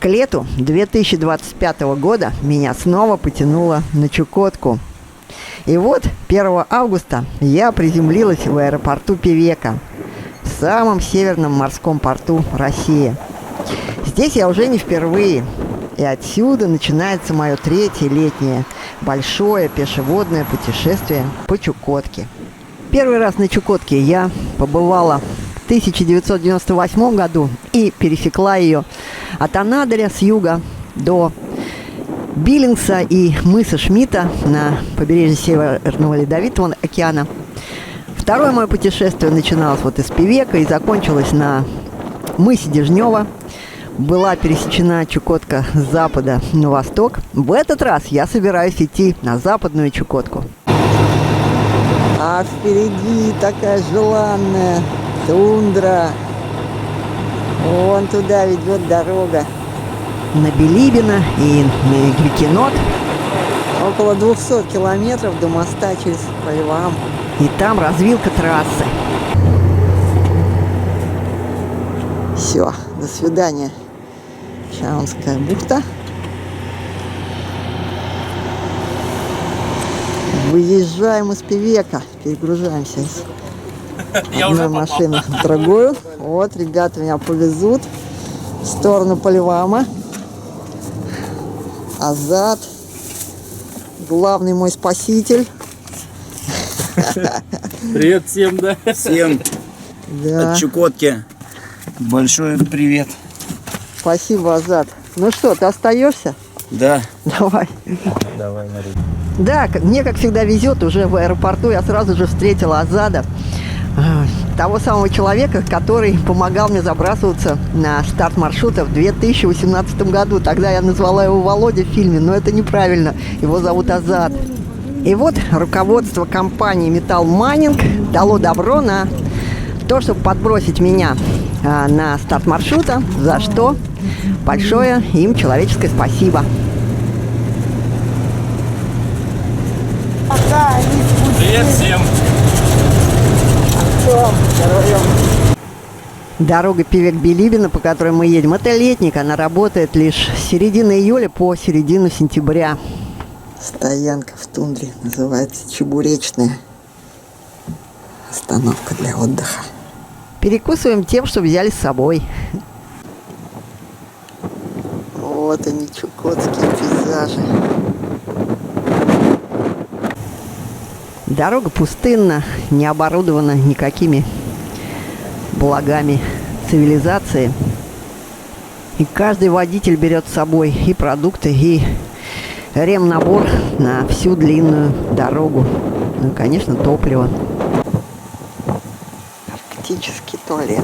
К лету 2025 года меня снова потянуло на Чукотку. И вот 1 августа я приземлилась в аэропорту Певека, самом северном морском порту России. Здесь я уже не впервые, и отсюда начинается мое третье летнее большое пешеводное путешествие по Чукотке. Первый раз на Чукотке я побывала в 1998 году и пересекла ее от Анадыря с юга до Биллингса и мыса Шмидта на побережье Северного Ледовитого океана. Второе мое путешествие начиналось вот из Певека и закончилось на мысе Дежнева. Была пересечена Чукотка с запада на восток. В этот раз я собираюсь идти на западную Чукотку. А впереди такая желанная тундра. Вон туда ведет дорога. На Билибино и на Игвикинот. Около 200 километров до моста через Поливам. И там развилка трассы. Все, до свидания. Чаунская бухта. Выезжаем из Певека. Перегружаемся из одной машины в другую. Вот, ребята меня повезут в сторону Поливама. Азат, главный мой спаситель. Привет всем, да? Всем Да. от Чукотки большой привет. Спасибо, Азат. Ну что, ты остаешься? Да. Давай. Давай, Мария. Да, мне, как всегда, везет. Уже в аэропорту я сразу же встретила Азада, того самого человека, который помогал мне забрасываться на старт маршрута в 2018 году. Тогда я назвала его Володя в фильме, но это неправильно. Его зовут Азат. И вот руководство компании Metal Mining дало добро на то, чтобы подбросить меня на старт маршрута, за что большое им человеческое спасибо. Привет всем! Дорога Певек-Билибино, по которой мы едем, это летник. Она работает лишь с середины июля по середину сентября. Стоянка в тундре называется Чебуречная. Остановка для отдыха. Перекусываем тем, что взяли с собой. Вот они, чукотские пейзажи. Дорога пустынна, не оборудована никакими благами цивилизации. И каждый водитель берет с собой и продукты, и ремнабор на всю длинную дорогу. Ну и, конечно, топливо. Арктический туалет.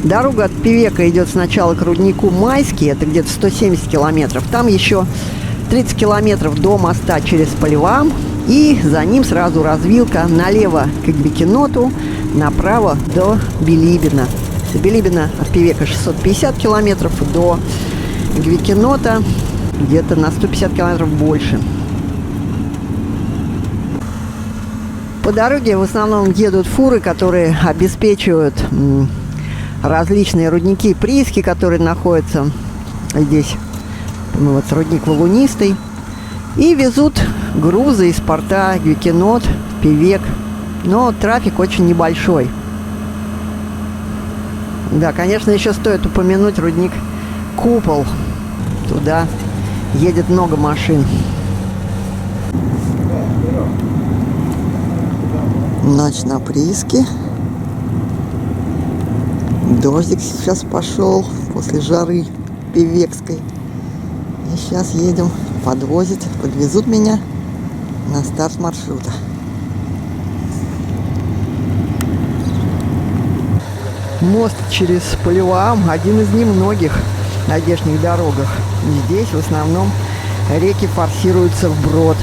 Дорога от Певека идет сначала к руднику Майский, это где-то 170 километров. Там еще 30 километров до моста через Поливам. И за ним сразу развилка налево к Игвикиноту, направо до Билибино. С Билибино от Певека 650 километров, до Игвикинота где-то на 150 километров больше. По дороге в основном едут фуры, которые обеспечивают различные рудники и прииски, которые находятся здесь. Ну, вот рудник Валунистый. И везут грузы из порта Игвикинот, Певек. Но трафик очень небольшой. Да, конечно, еще стоит упомянуть рудник Купол. Туда едет много машин. Ночь на прииске. Дождик сейчас пошел после жары певекской. И сейчас едем, подвезут меня на старт маршрута. Мост через Поливам один из немногих на здешних дорогах. Здесь в основном реки форсируются вброд.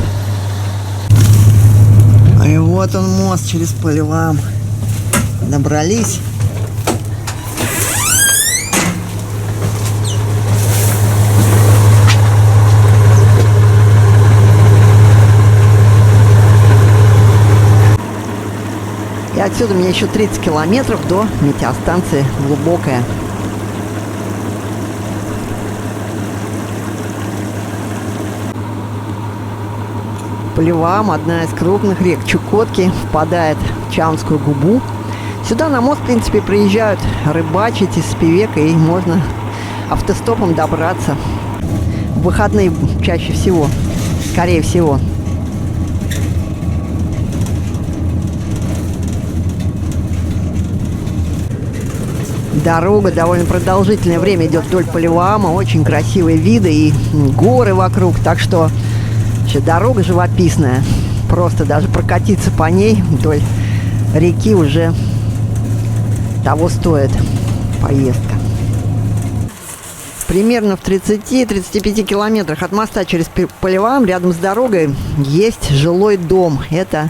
И вот он, мост через Поливам. Добрались. отсюда мне еще 30 километров до метеостанции Глубокая. Полевам, одна из крупных рек Чукотки, впадает в Чаунскую губу. Сюда на мост, в принципе, приезжают рыбачить из Певека, и можно автостопом добраться. В выходные чаще всего, скорее всего. Дорога довольно продолжительное время идет вдоль Полевама, очень красивые виды и горы вокруг, так что вообще дорога живописная. Просто даже прокатиться по ней вдоль реки уже того стоит поездка. Примерно в 30-35 километрах от моста через Полевам, рядом с дорогой, есть жилой дом. Это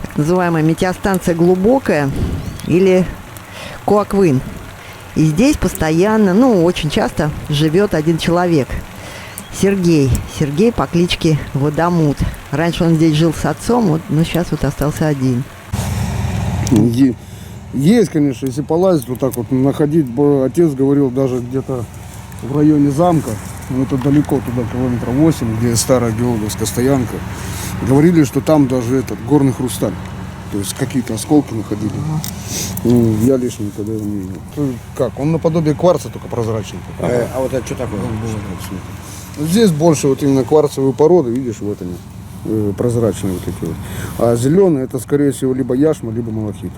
так называемая метеостанция Глубокая или Коаквин. И здесь постоянно, очень часто живет один человек. Сергей. Сергей по кличке Водомут. Раньше он здесь жил с отцом, но сейчас остался один. Есть, конечно, если полазить вот так вот, находить, отец говорил, даже где-то в районе замка, это далеко туда, километров 8, где старая геологовская стоянка, говорили, что там даже горный хрусталь. То есть какие-то осколки находили. Я лишний никогда его не видел. Как? Он наподобие кварца, только прозрачный. А вот это что такое? Здесь больше вот именно кварцевые породы, видишь, вот они, прозрачные вот эти вот. А зеленые это, скорее всего, либо яшма, либо малахит.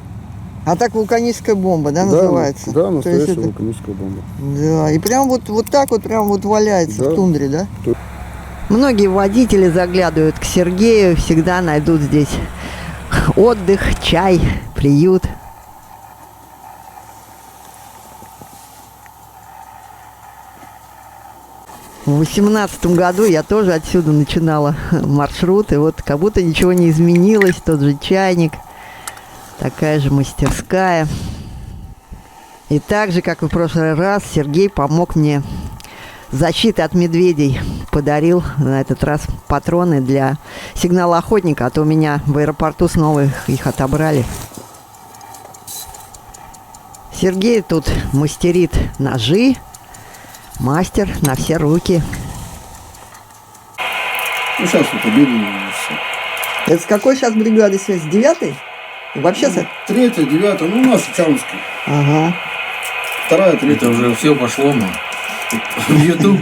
А так вулканическая бомба, да, называется? Да, настоящая вулканическая бомба. Да, и прям вот так вот прям валяется, да, в тундре, да? Многие водители заглядывают к Сергею, всегда найдут здесь отдых, чай, приют. В 2018 году я тоже отсюда начинала маршрут, и вот как будто ничего не изменилось, тот же чайник, такая же мастерская. И так же, как и в прошлый раз, Сергей помог мне с защитой от медведей. Подарил на этот раз патроны для сигнала охотника, а то у меня в аэропорту снова их отобрали. Сергей тут мастерит ножи, мастер на все руки. Сейчас вот обеденный. Это с какой сейчас бригады связь? С 9-й? Вообще с... 3-я, 9-я, у нас Чаунский. Ага. 2-я, 3-я. Это уже все пошло, в YouTube.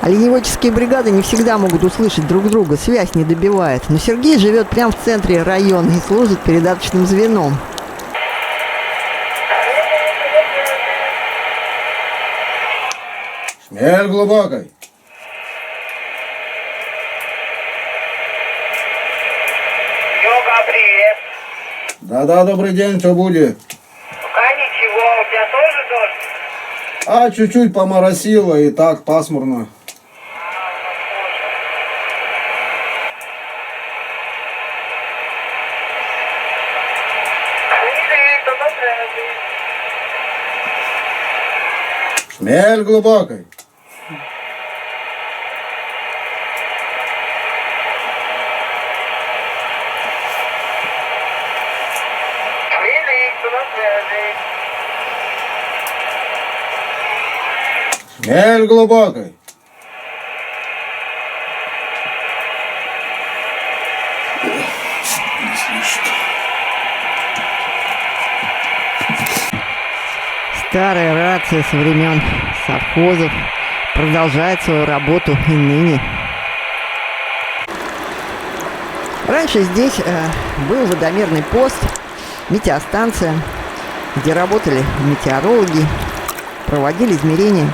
Оленеводческие бригады не всегда могут услышать друг друга, связь не добивает. Но Сергей живет прямо в центре района и служит передаточным звеном. Смерть глубокой. Йога, привет. Да-да, добрый день, что будет? Пока ничего, у тебя тоже дождь? А, чуть-чуть поморосило и так пасмурно. Смерть глубокой. Смерть глубокой. Старая рация со времен совхозов продолжает свою работу и ныне. Раньше здесь был водомерный пост, метеостанция, где работали метеорологи, проводили измерения.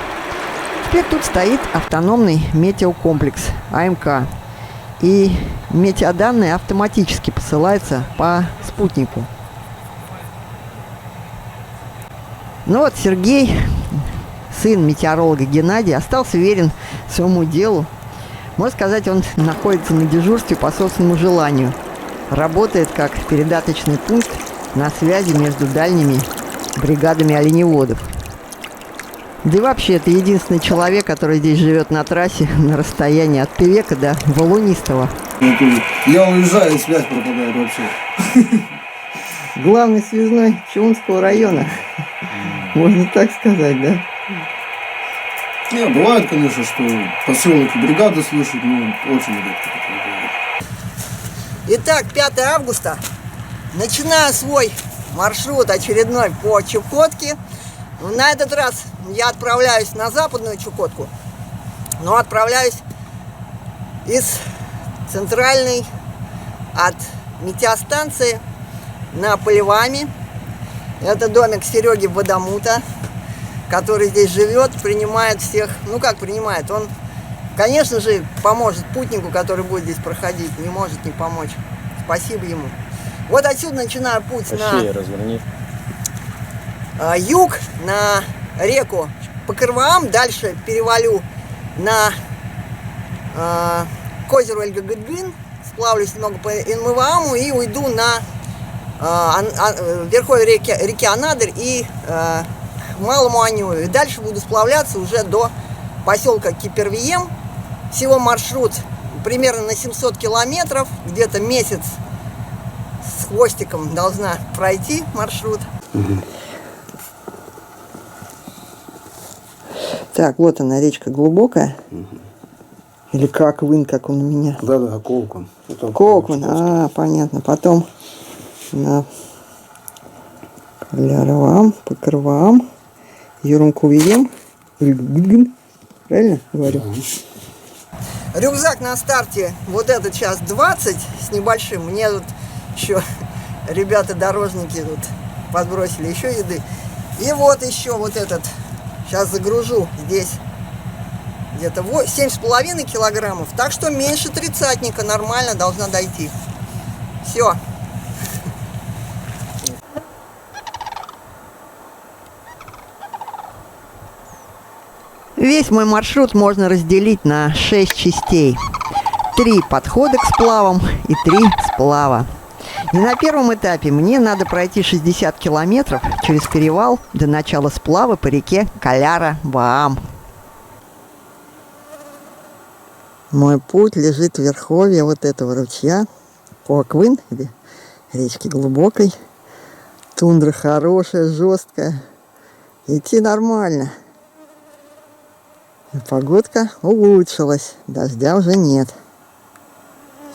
Теперь тут стоит автономный метеокомплекс АМК. И метеоданные автоматически посылаются по спутнику. Ну вот Сергей, сын метеоролога Геннадия, остался верен своему делу. Можно сказать, он находится на дежурстве по собственному желанию. Работает как передаточный пункт на связи между дальними бригадами оленеводов. Да и вообще, это единственный человек, который здесь живет на трассе на расстоянии от Певека до Волунистого. Я уезжаю, и связь пропадает вообще. Главный связной Чунского района. Можно так сказать, да? Не, бывает, конечно, что поселок и бригады слышат, но очень редко такое бывает. Итак, 5 августа. Начинаю свой маршрут очередной по Чукотке. На этот раз я отправляюсь на западную Чукотку, но отправляюсь из центральной от метеостанции на Поливами. Это домик Сереги Бадамута, который здесь живет, принимает всех. Ну как принимает? Он, конечно же, поможет путнику, который будет здесь проходить. Не может не помочь. Спасибо ему. Вот отсюда начинаю путь разверни. на юг, на реку Покырваам. Дальше перевалю на к озеру Эльгагыдгын, сплавлюсь немного по Инмывааму и уйду на верховье реки Анадырь и Малому Анюю. И дальше буду сплавляться уже до поселка Кипервием. Всего маршрут примерно на 700 километров, где-то месяц с хвостиком должна пройти маршрут. Так, вот она, речка глубокая. Или Коквын, как он у меня. Да, Колкун. Коквын, понятно. Потом на Калярвам, Покырваам, Юрумкувием, правильно говорю? Рюкзак на старте, вот этот сейчас 20 с небольшим. Мне тут еще ребята-дорожники тут подбросили еще еды. И вот еще вот этот, сейчас загружу здесь где-то 7,5 килограммов. Так что меньше тридцатника, нормально должна дойти. Все. Весь мой маршрут можно разделить на 6 частей. 3 подхода к сплавам и 3 сплава. И на первом этапе мне надо пройти 60 километров через перевал до начала сплава по реке Каляра-Ваам. Мой путь лежит в верховье вот этого ручья, Коквын, или речки глубокой. Тундра хорошая, жесткая. Идти нормально. И погодка улучшилась, дождя уже нет.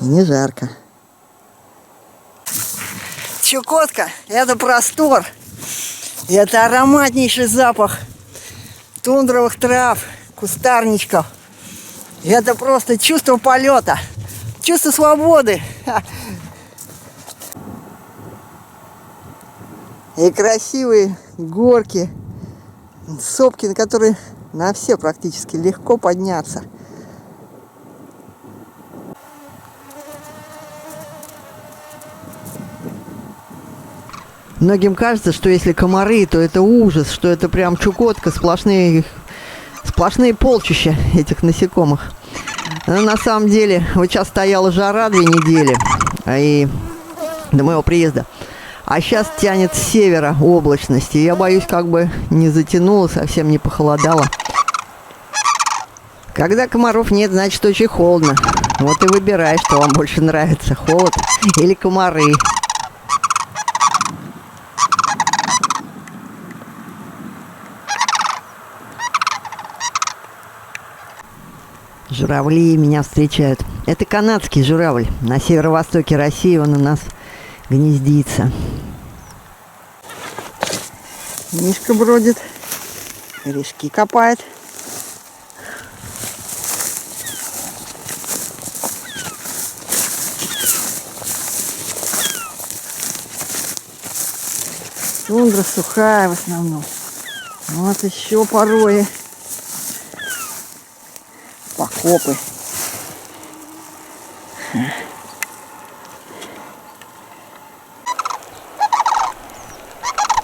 И не жарко. Чукотка – это простор. Это ароматнейший запах тундровых трав, кустарничков. Это просто чувство полета, чувство свободы. И красивые горки, сопки, на которые на все практически легко подняться. Многим кажется, что если комары, то это ужас, что это прям Чукотка, сплошные полчища этих насекомых. Но на самом деле, вот сейчас стояла жара 2 недели и до моего приезда. А сейчас тянет с севера облачность. И я боюсь, как бы не затянуло, совсем не похолодало. Когда комаров нет, значит очень холодно. Вот и выбирай, что вам больше нравится, холод или комары. Журавли меня встречают. Это канадский журавль. На северо-востоке России он у нас гнездится. Мишка бродит, корешки копает. Тундра сухая в основном. Вот еще порой покопы.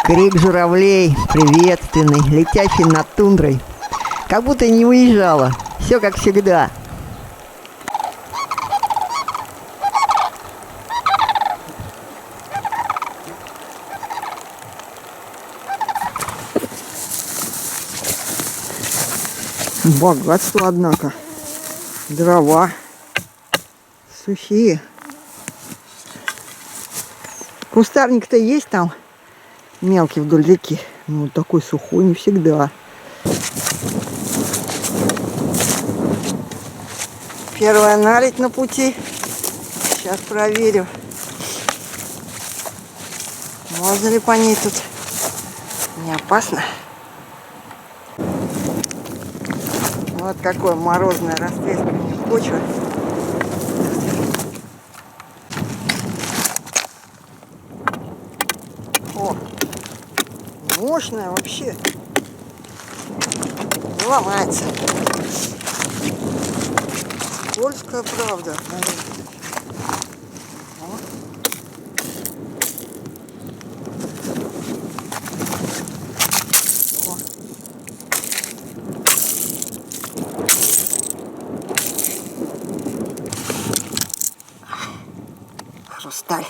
Крик журавлей, приветственный, летящий над тундрой. Как будто не уезжала. Все как всегда. Богатство, однако. Дрова. Сухие. Кустарник-то есть там мелкий вдоль реки. Ну, такой сухой не всегда. Первая наледь на пути. Сейчас проверю. Можно ли по ней тут? Не опасно. Вот какое морозное растрескивание почвы. О, мощная вообще. Не ломается. Скользкая, правда. Хрусталь.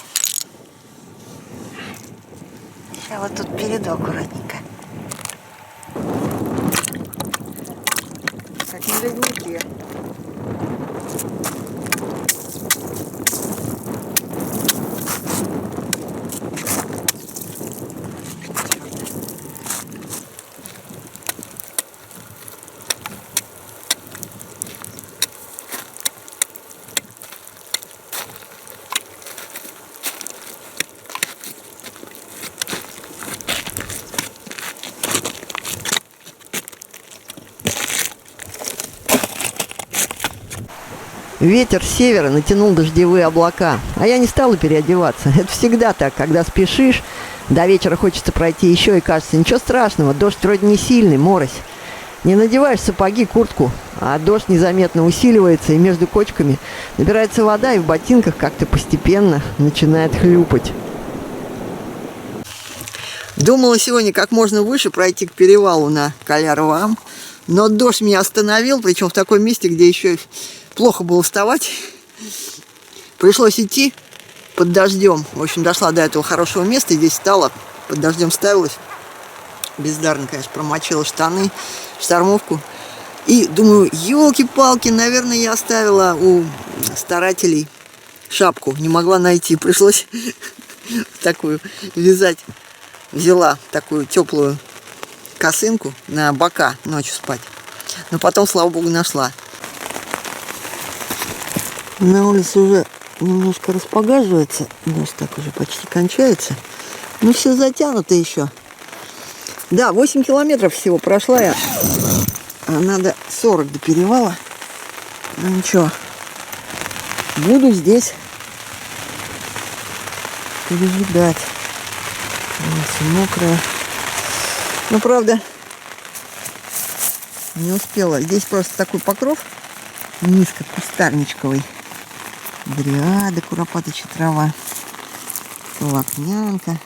Я вот тут перейду аккуратненько. Как на леднике. Ветер с севера натянул дождевые облака, а я не стала переодеваться. Это всегда так, когда спешишь, до вечера хочется пройти еще и кажется, ничего страшного, дождь вроде не сильный, морось. Не надеваешь сапоги, куртку, а дождь незаметно усиливается, и между кочками набирается вода, и в ботинках как-то постепенно начинает хлюпать. Думала сегодня как можно выше пройти к перевалу на Калярово-Ам, но дождь меня остановил, причем в таком месте, где еще плохо было вставать. Пришлось идти под дождем. В общем, дошла до этого хорошего места, здесь стала, под дождем ставилась. Бездарно, конечно, промочила штаны, штормовку. И думаю, елки-палки, наверное, я оставила у старателей шапку. Не могла найти, пришлось такую вязать. Взяла такую теплую косынку на бока ночью спать. Но потом, слава богу, нашла. На улице уже немножко распогаживается. Дождь так уже почти кончается. Ну, все затянуто еще. Да, 8 километров всего прошла я. А надо 40 до перевала. Ну, ничего. Буду здесь пережидать. Все мокрое. Ну, правда, не успела. Здесь просто такой покров низко кустарничковый. Дриада, куропаточья трава, лакнянка,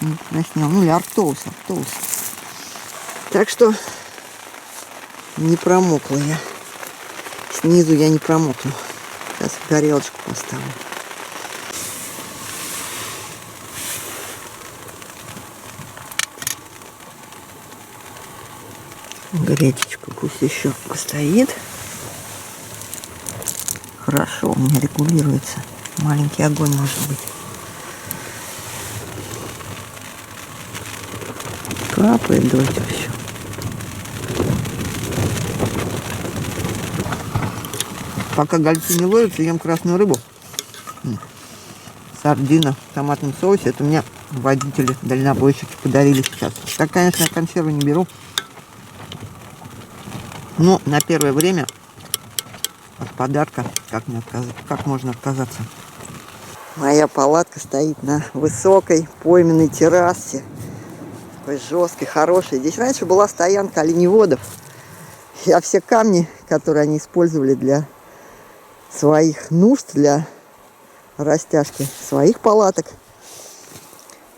не покраснел, ну или арктоус. Так что не промокла я. Снизу я не промокну. Сейчас горелочку поставлю. Гречечка пусть еще постоит. Хорошо, у меня регулируется. Маленький огонь может быть. Капает дождь еще. Пока гольцы не ловятся, ем красную рыбу. Сардина в томатном соусе. Это мне водители, дальнобойщики подарили сейчас. Так, конечно, я консервы не беру. Но на первое время от подарка как можно отказаться. Моя палатка стоит на высокой пойменной террасе. Такой жесткой, хорошей. Здесь раньше была стоянка оленеводов. Я все камни, которые они использовали для своих нужд, для растяжки своих палаток,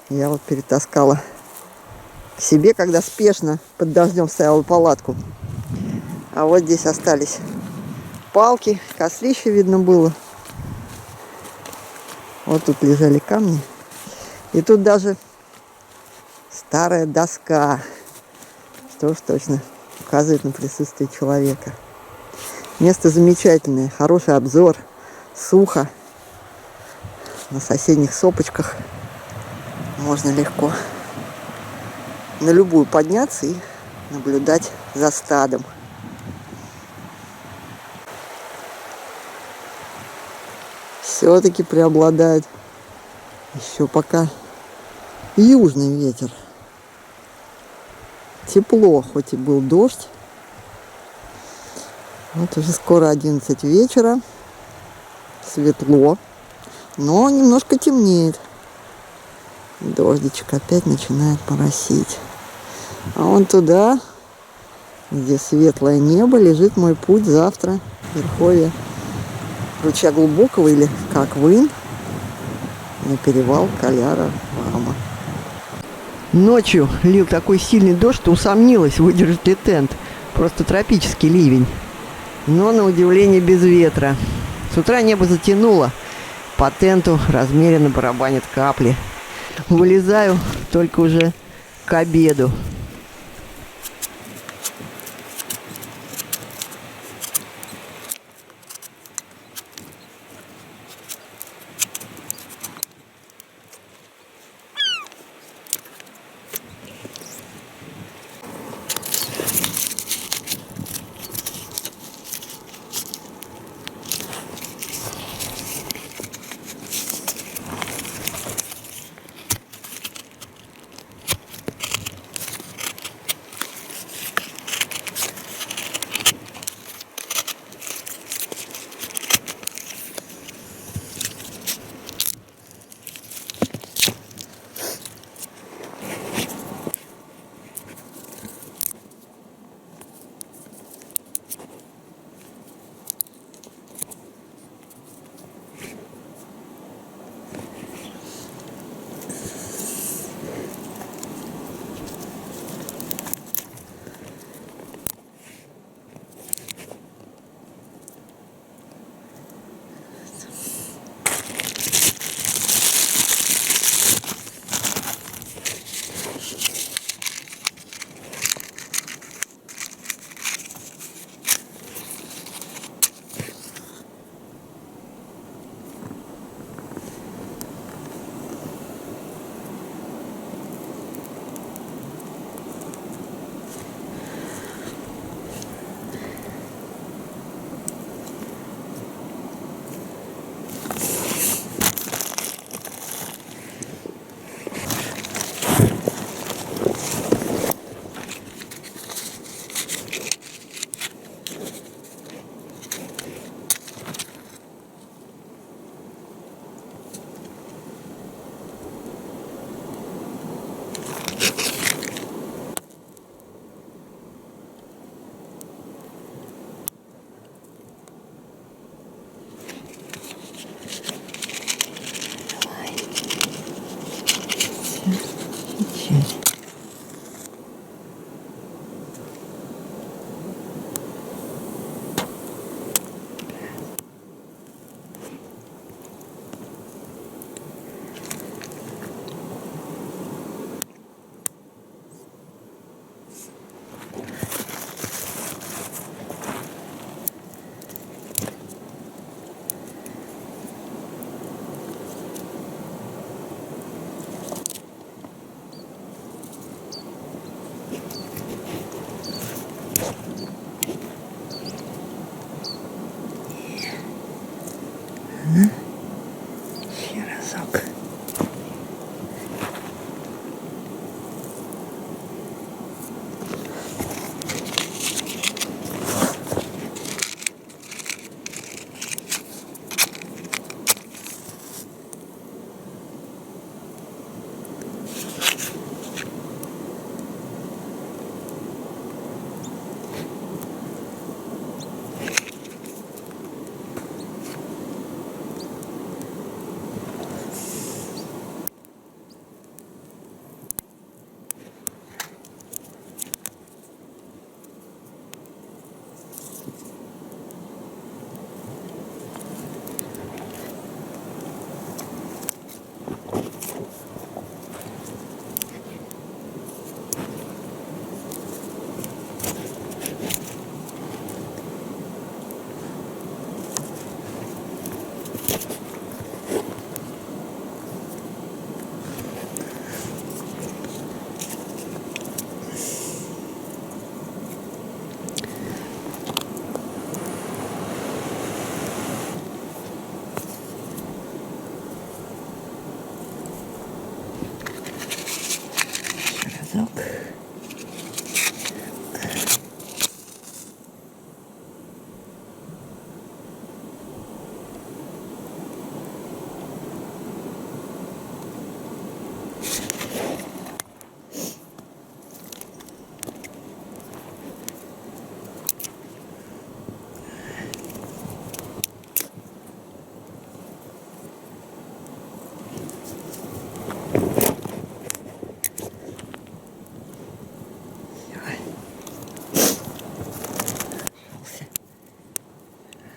я вот перетаскала к себе, когда спешно под дождем ставила палатку. А вот здесь остались палки, кострище видно было. Вот тут лежали камни. И тут даже старая доска. Что ж точно, указывает на присутствие человека. Место замечательное, хороший обзор, сухо. На соседних сопочках можно легко на любую подняться и наблюдать за стадом. Все-таки преобладает еще пока южный ветер. Тепло, хоть и был дождь. Вот уже скоро 11 вечера. Светло, но немножко темнеет. Дождичек опять начинает моросить. А вон туда, где светлое небо, лежит мой путь завтра в верховье ручья Глубокого, или как Вын, на перевал Каляра-Варма. Ночью лил такой сильный дождь, что усомнилась, выдержит ли тент. Просто тропический ливень. Но на удивление без ветра. С утра небо затянуло. По тенту размеренно барабанят капли. Вылезаю только уже к обеду.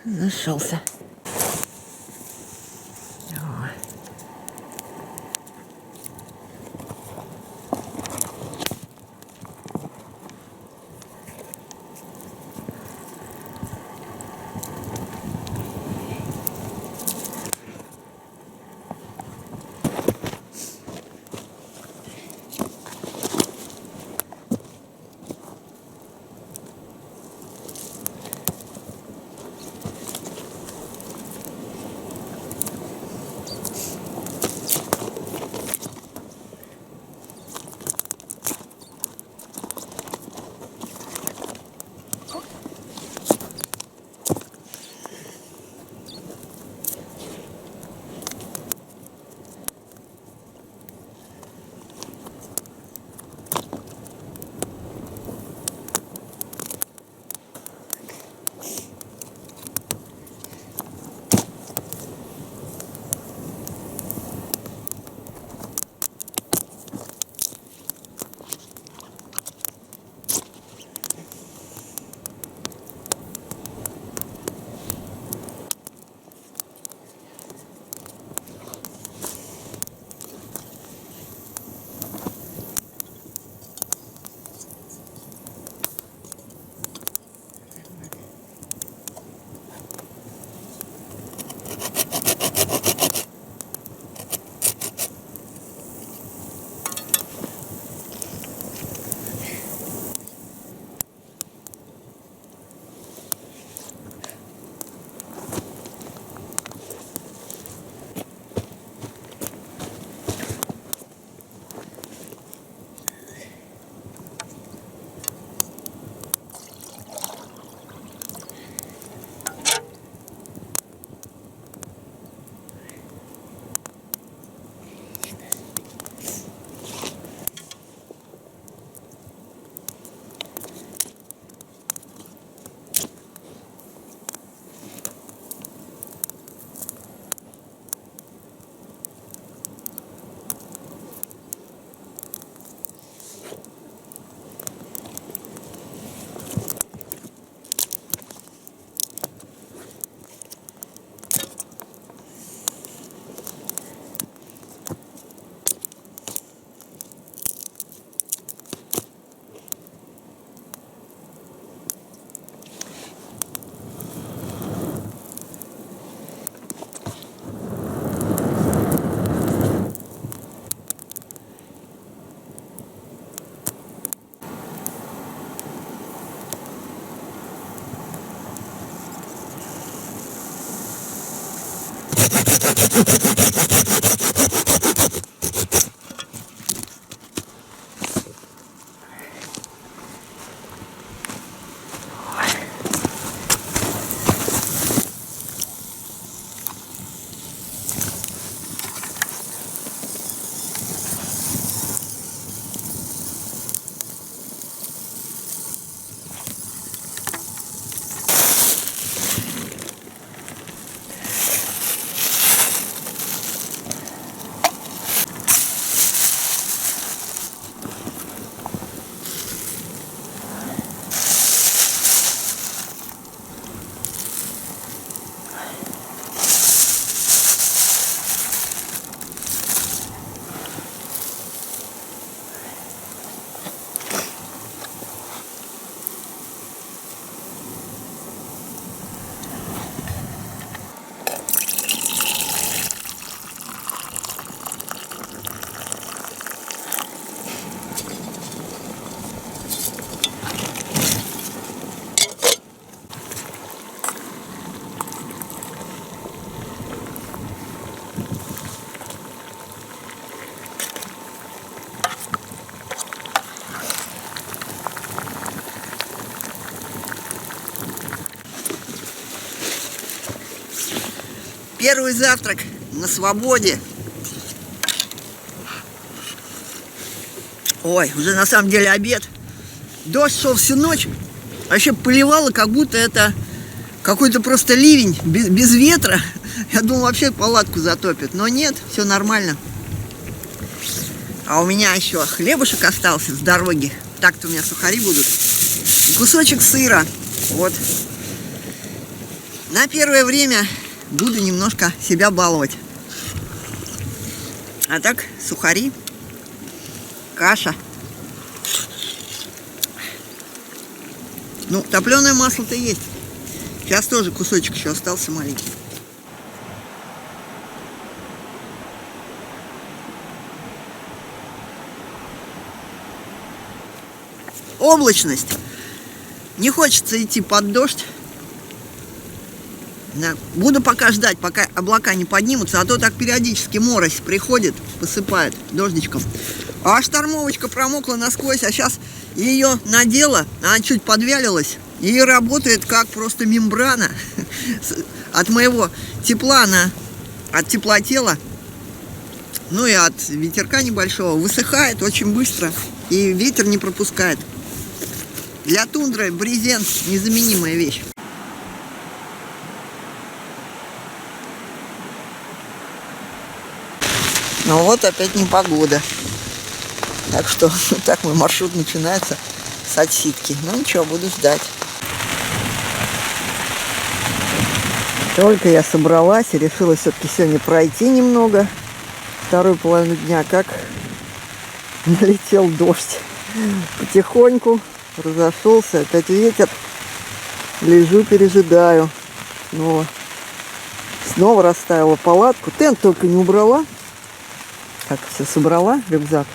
Нашелся. Первый завтрак на свободе. Ой, уже на самом деле обед. Дождь шел всю ночь. Вообще поливало, как будто это какой-то просто ливень, без ветра. Я думал, вообще палатку затопит. Но нет, все нормально. А у меня еще хлебушек остался с дороги. Так-то у меня сухари будут. И кусочек сыра. Вот. На первое время буду немножко себя баловать. А так сухари, каша. Ну, топленое масло-то есть. Сейчас тоже кусочек еще остался маленький. Облачность. Не хочется идти под дождь. Буду пока ждать, пока облака не поднимутся, а то так периодически морось приходит, посыпает дождичком. А штормовочка промокла насквозь, а сейчас ее надела, она чуть подвялилась и работает как просто мембрана от моего тепла, от теплотела, ну и от ветерка небольшого, высыхает очень быстро и ветер не пропускает. Для тундры брезент незаменимая вещь. Ну вот опять непогода. Так что так мой маршрут начинается с отсидки. Ну ничего, буду ждать. Только я собралась и решила все-таки сегодня пройти немного. Вторую половину дня, как налетел дождь. Потихоньку разошелся, опять ветер. Лежу, пережидаю. Снова расставила палатку. Тент только не убрала. Так, все собрала, рюкзак.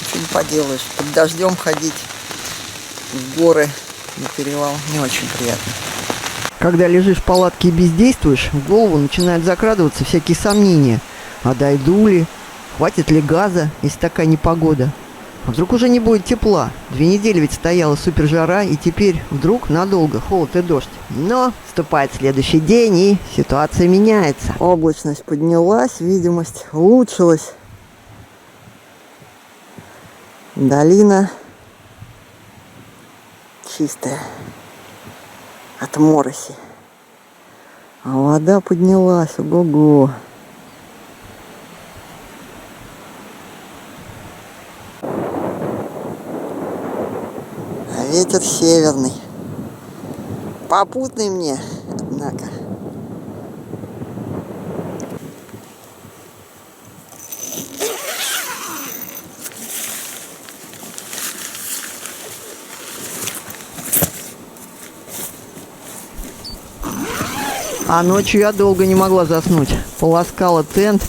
Ничего не поделаешь. Под дождем ходить в горы на перевал не очень приятно. Когда лежишь в палатке и бездействуешь, в голову начинают закрадываться всякие сомнения. А дойду ли? Хватит ли газа, если такая непогода? А вдруг уже не будет тепла? 2 недели ведь стояла супержара, и теперь вдруг надолго холод и дождь. Но вступает следующий день, и ситуация меняется. Облачность поднялась, видимость улучшилась. Долина чистая от мороси. А вода поднялась, ого-го. Ветер северный. Попутный мне, однако. А ночью я долго не могла заснуть. Полоскала тент.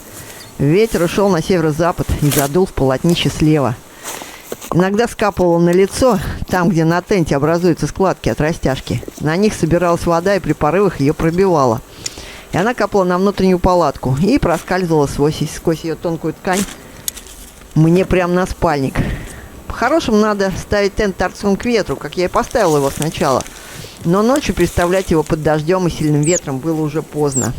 Ветер ушел на северо-запад и задул в полотнище слева. Иногда скапывала на лицо, там, где на тенте образуются складки от растяжки. На них собиралась вода, и при порывах ее пробивала. И она капала на внутреннюю палатку и проскальзывала сквозь ее тонкую ткань мне прямо на спальник. По-хорошему надо ставить тент торцом к ветру, как я и поставила его сначала. Но ночью переставлять его под дождем и сильным ветром было уже поздно.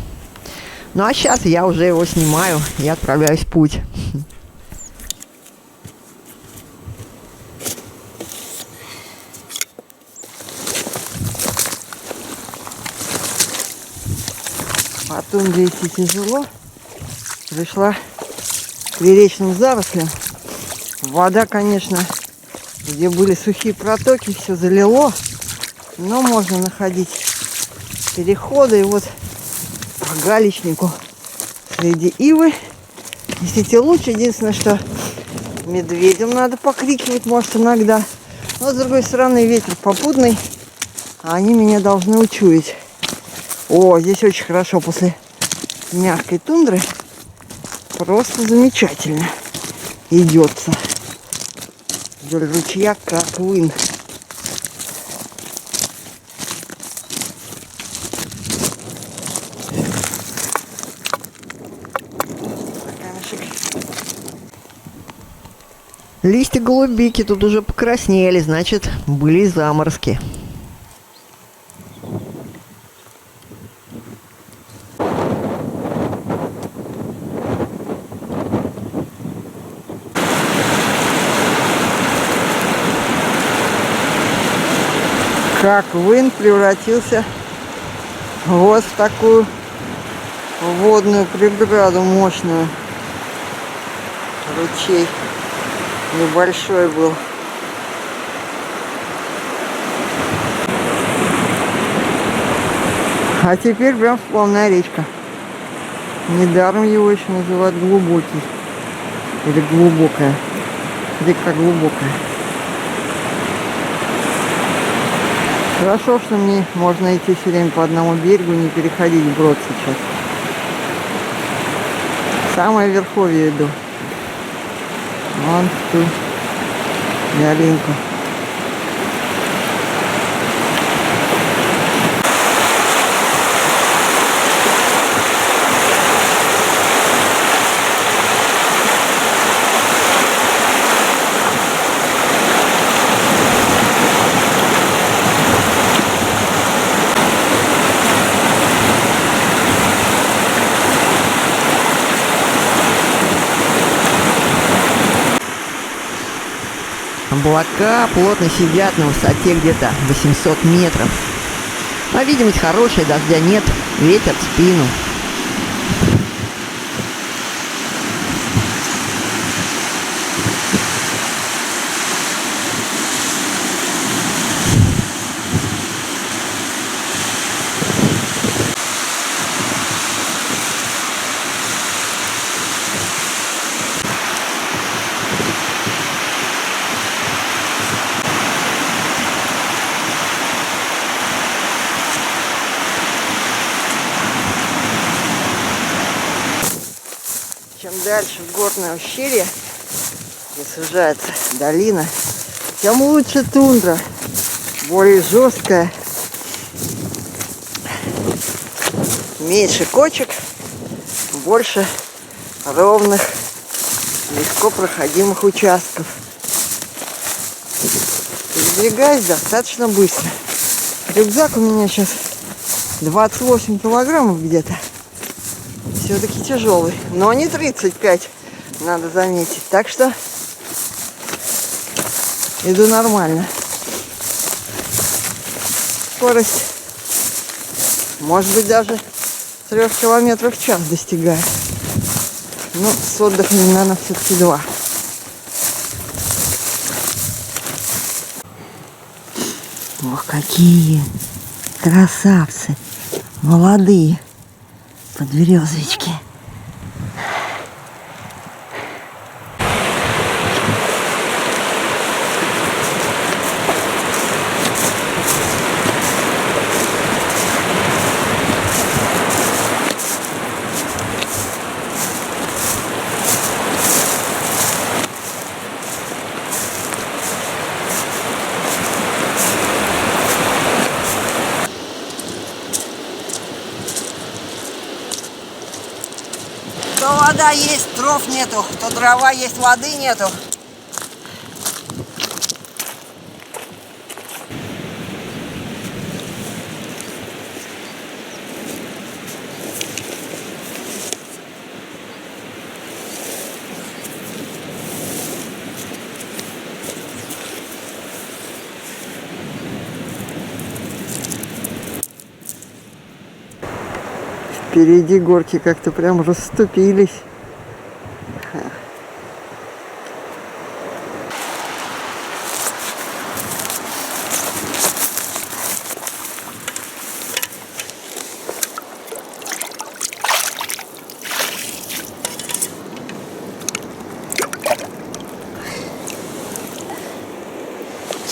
Ну а сейчас я уже его снимаю и отправляюсь в путь. По тундре идти тяжело. Пришла к веречным зарослям. Вода, конечно, где были сухие протоки, все залило. Но можно находить переходы. И вот по галечнику среди ивы действительно лучше. Единственное, что медведям надо покрикивать, может, иногда. Но с другой стороны ветер попутный, а они меня должны учуять. О, здесь очень хорошо после мягкой тундры. Просто замечательно идется. Вдоль ручья, как вын. Листья голубики тут уже покраснели, значит, были заморозки. Как вын превратился вот в такую водную преграду мощную. Ручей небольшой был. А теперь прям сплавная речка. Недаром его еще называют глубокий. Или глубокая. Река глубокая. Хорошо, что мне можно идти все время по одному берегу, не переходить вброд сейчас. Самое верховье иду. Вон ту ялинку. Облака плотно сидят на высоте где-то 800 метров. А видимость хорошая, дождя нет, ветер в спину. Чем дальше в горное ущелье, где сужается долина, тем лучше тундра, более жесткая, меньше кочек, больше ровных, легко проходимых участков. Передвигаюсь достаточно быстро. Рюкзак у меня сейчас 28 килограммов где-то. Все-таки тяжелый, но не 35, надо заметить. Так что иду нормально. Скорость, может быть, даже 3 километров в час достигаю. Ну, с отдыхом, наверное, все-таки 2. Ох, какие красавцы, молодые. Подберезовички. То вода есть, дров нету, то дрова есть, воды нету. Впереди горки как-то прям расступились.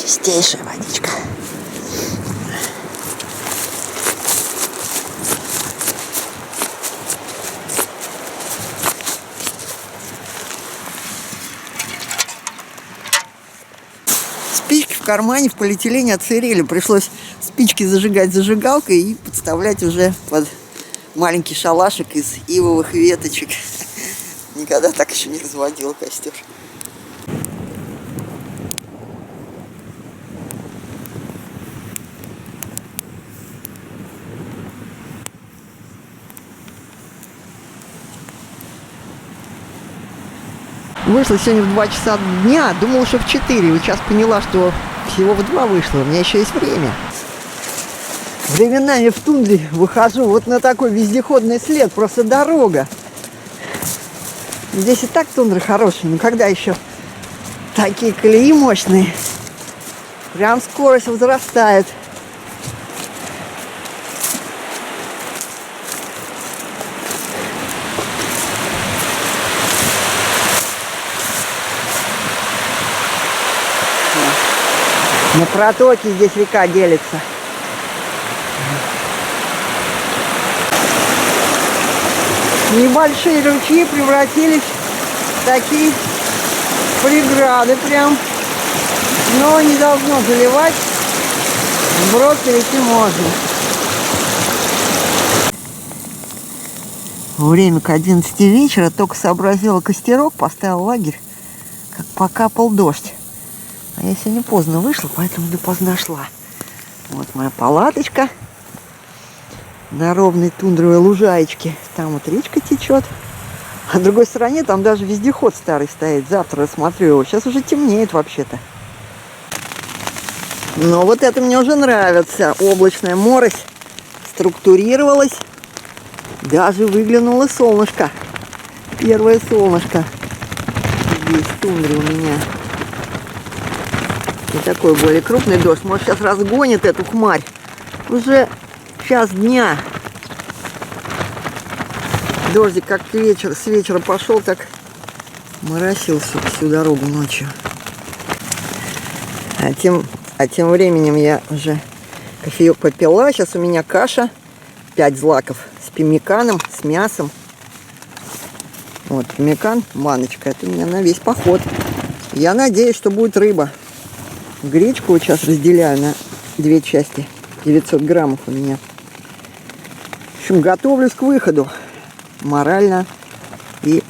Чистейшая водичка. Спички в кармане в полиэтилене отсырели. Пришлось спички зажигать зажигалкой и подставлять уже под маленький шалашик из ивовых веточек. Никогда так еще не разводила костер. Вышла сегодня в 2 часа дня, думала, что в 4. Вот сейчас поняла, что всего в 2 вышло, у меня еще есть время. Временами в тундре выхожу вот на такой вездеходный след, просто дорога. Здесь и так тундра хорошая, но когда еще такие колеи мощные, прям скорость возрастает. На протоке здесь река делится. Небольшие ручьи превратились в такие преграды прям. Но не должно заливать. Вброд перейти можно. Время к 11 вечера. Только сообразила костерок, поставил лагерь, как покапал дождь. А я сегодня поздно вышла, поэтому допоздна шла. Вот моя палаточка на ровной тундровой лужаечке. Там вот речка течет. А с другой стороне там даже вездеход старый стоит. Завтра рассмотрю его. Сейчас уже темнеет вообще-то. Но вот это мне уже нравится. Облачная морось структурировалась. Даже выглянуло солнышко. Первое солнышко. Здесь в тундре у меня. И такой более крупный дождь. Может, сейчас разгонит эту хмарь. Уже час дня. Дождик как с вечера пошел, так моросил всю дорогу ночью. А тем временем я уже кофеек попила. Сейчас у меня каша. 5 злаков с пеммиканом, с мясом. Вот, пеммикан, баночка. Это у меня на весь поход. Я надеюсь, что будет рыба. Гречку вот сейчас разделяю на 2 части. 900 граммов у меня. В общем, готовлюсь к выходу. Морально и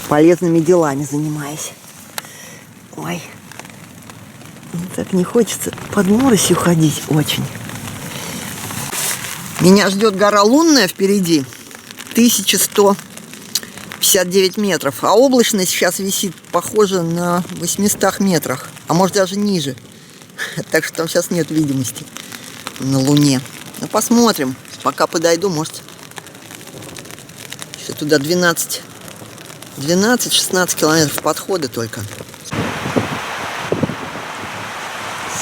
полезными делами занимаюсь. Ой. Так не хочется под моросью ходить очень. Меня ждет гора Лунная впереди. 1159 метров. А облачность сейчас висит, похоже, на 800 метрах. А может даже ниже. Так что там сейчас нет видимости на Луне. Ну, посмотрим. Пока подойду, может, еще туда 12-16 километров подхода только.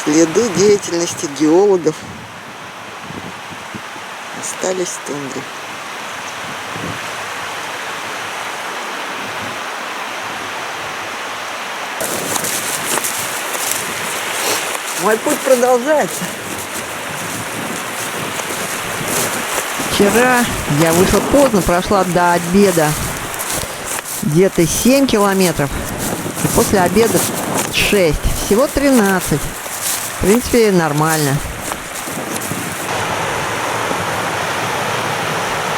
Следы деятельности геологов остались в тундре. Мой путь продолжается. Вчера я вышла поздно, прошла до обеда где-то 7 километров. И после обеда 6. Всего 13. В принципе, нормально.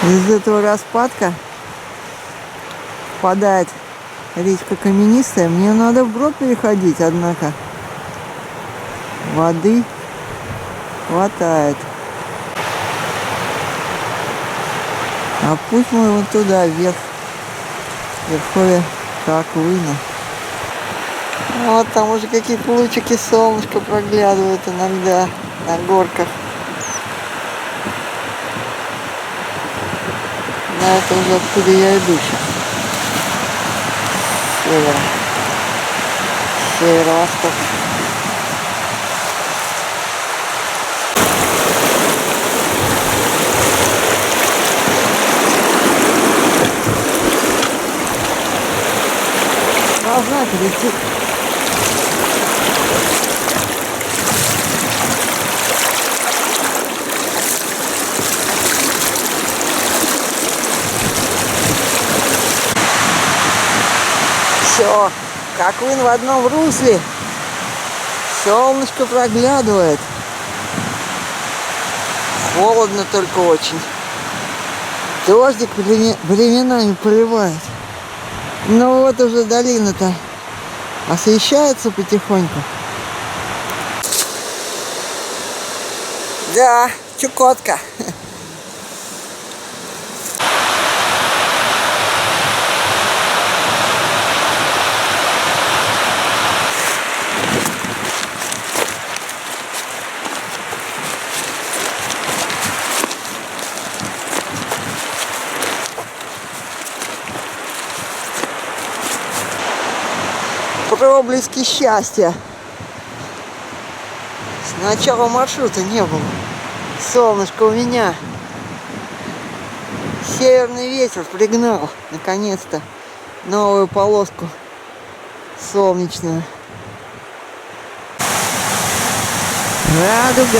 Из этого распадка впадает речка каменистая. Мне надо вброд переходить, однако воды хватает. А путь мой вот туда, вверх, в верховье Коклына. Вот там уже какие-то лучики солнышка проглядывают иногда на горках. Но это уже откуда я иду сейчас. Севера. Северо-восток. Должна перейти. Все, Коклын в одном русле. Солнышко проглядывает. Холодно только очень. Дождик временами поливает. Ну вот уже долина-то освещается потихоньку. Да, Чукотка. Проблески счастья. С начала маршрута не было. Солнышко у меня. Северный ветер пригнал, наконец-то, новую полоску солнечную. Радуга.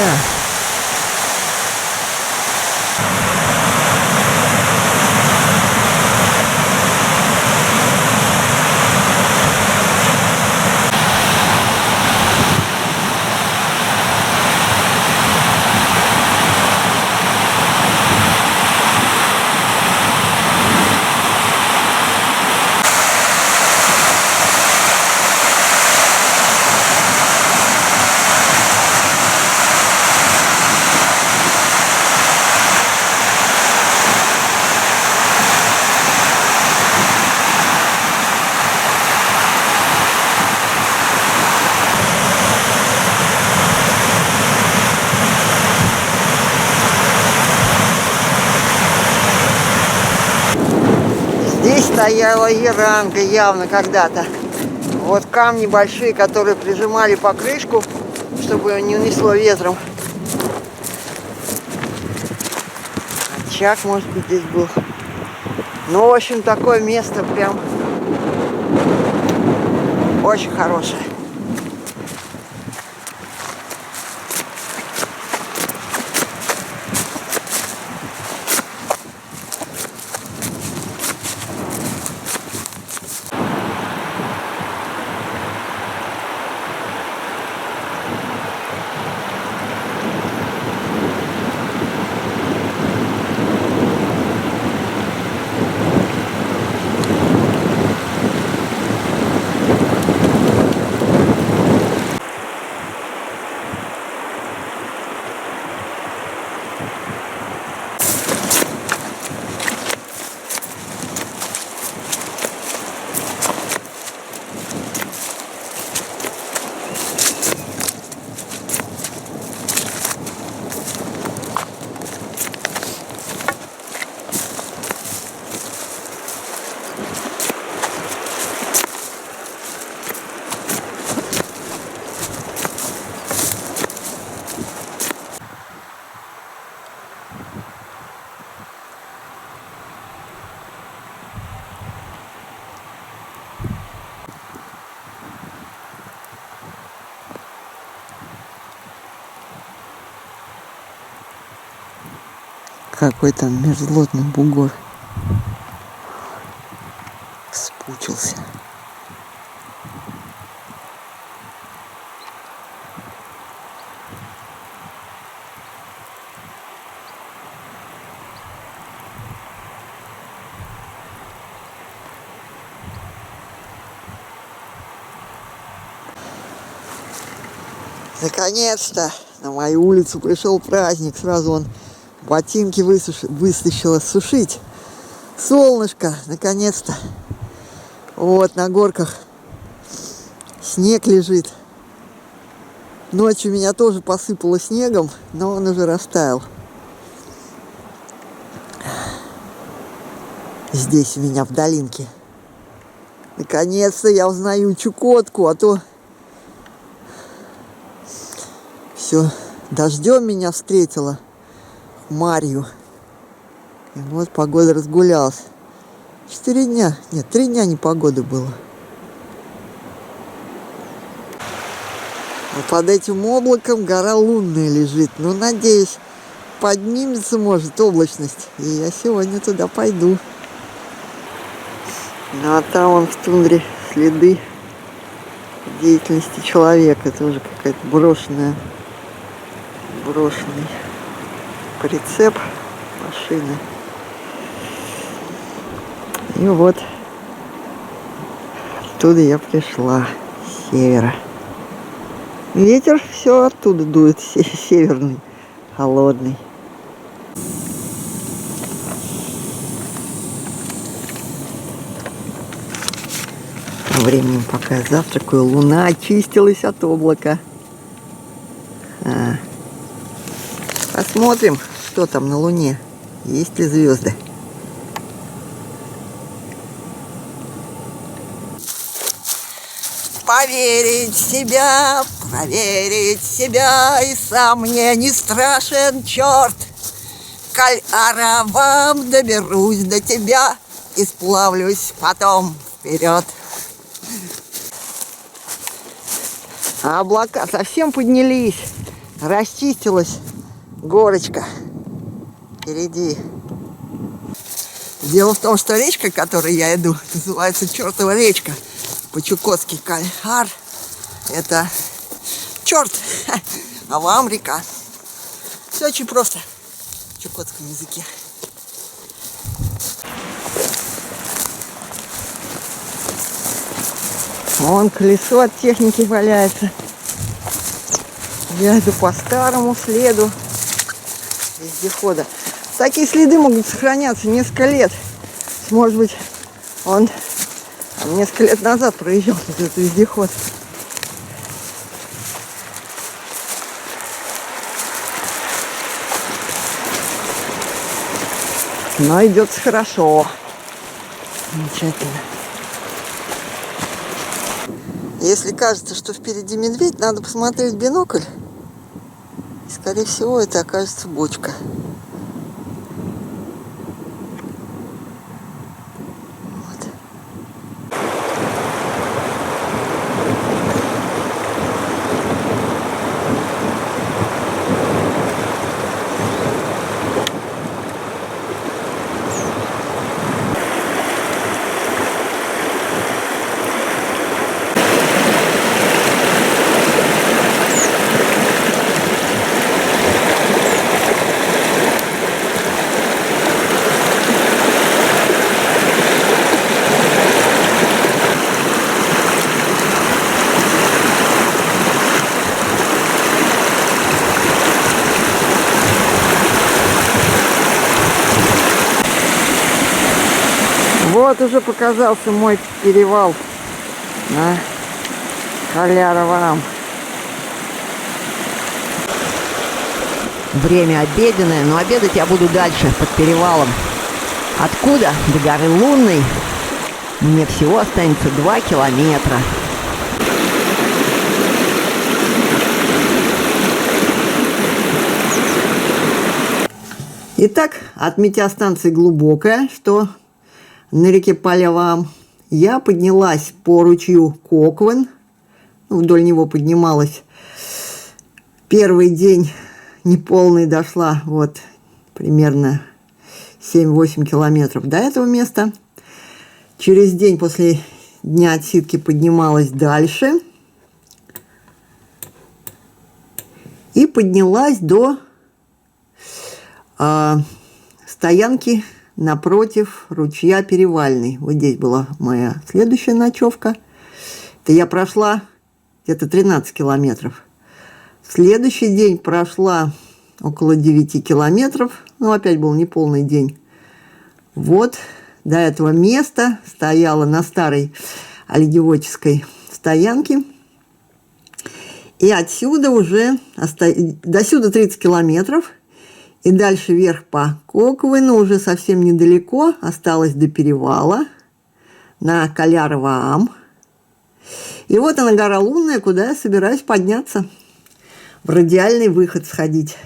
Здесь стояла яранга явно когда-то. Вот камни большие, которые прижимали покрышку, чтобы ее не унесло ветром. Очаг, может быть, здесь был. Ну, в общем, такое место прям очень хорошее. Какой там мерзлотный бугор спучился. Наконец-то на мою улицу пришел праздник. Сразу он ботинки вытащила сушить. Солнышко, наконец-то. Вот на горках снег лежит. Ночью меня тоже посыпало снегом, но он уже растаял. Здесь у меня в долинке. Наконец-то я узнаю Чукотку, а то все дождем меня встретила. Марью. И вот погода разгулялась. 4 дня, нет, 3 дня непогоды было. Вот под этим облаком гора Лунная лежит. Ну, надеюсь, поднимется, может, облачность. И я сегодня туда пойду. Ну, а там вон в тундре следы деятельности человека. Тоже какая-то брошенный прицеп машины. И вот оттуда я пришла, с севера. Ветер все оттуда дует, северный, холодный. Временем, пока я завтракаю, луна очистилась от облака. Посмотрим, что там на Луне. Есть ли звезды? Поверить в себя, проверить себя, и сам мне не страшен черт. Коль аравам доберусь до тебя и сплавлюсь потом вперед. А облака совсем поднялись. расчистилась горочка впереди. Дело в том, что речка, к которой я иду, называется Чертова речка. По-чукотски Кальхар — это черт, а вам река. Все очень просто в чукотском языке. Вон колесо от техники валяется. Я иду по старому следу вездехода. Такие следы могут сохраняться несколько лет. Может быть, он несколько лет назад проезжал этот вездеход. Но идет хорошо. Замечательно. Если кажется, что впереди медведь, надо посмотреть в бинокль. И, скорее всего, это окажется бочка. Вот. Вот уже показался мой перевал на Кальяр-Аварам. Время обеденное, но обедать я буду дальше, под перевалом. Откуда? До горы Лунной мне всего останется 2 километра. Итак, от метеостанции Глубокая, что на реке Палявам, я поднялась по ручью Коквен. Вдоль него поднималась. Первый день неполный дошла, вот, примерно 7-8 километров до этого места. Через день после дня отсидки поднималась дальше. И поднялась до стоянки напротив ручья Перевальный. Вот здесь была моя следующая ночевка. Это я прошла где-то 13 километров. В следующий день прошла около 9 километров. Ну, опять был неполный день. Вот до этого места стояла на старой ольгеводческой стоянке. И отсюда уже, до сюда 30 километров. И дальше вверх по Коквену, уже совсем недалеко, осталось до перевала на Кальяр-Аварам. И вот она, гора Лунная, куда я собираюсь подняться. В радиальный выход сходить.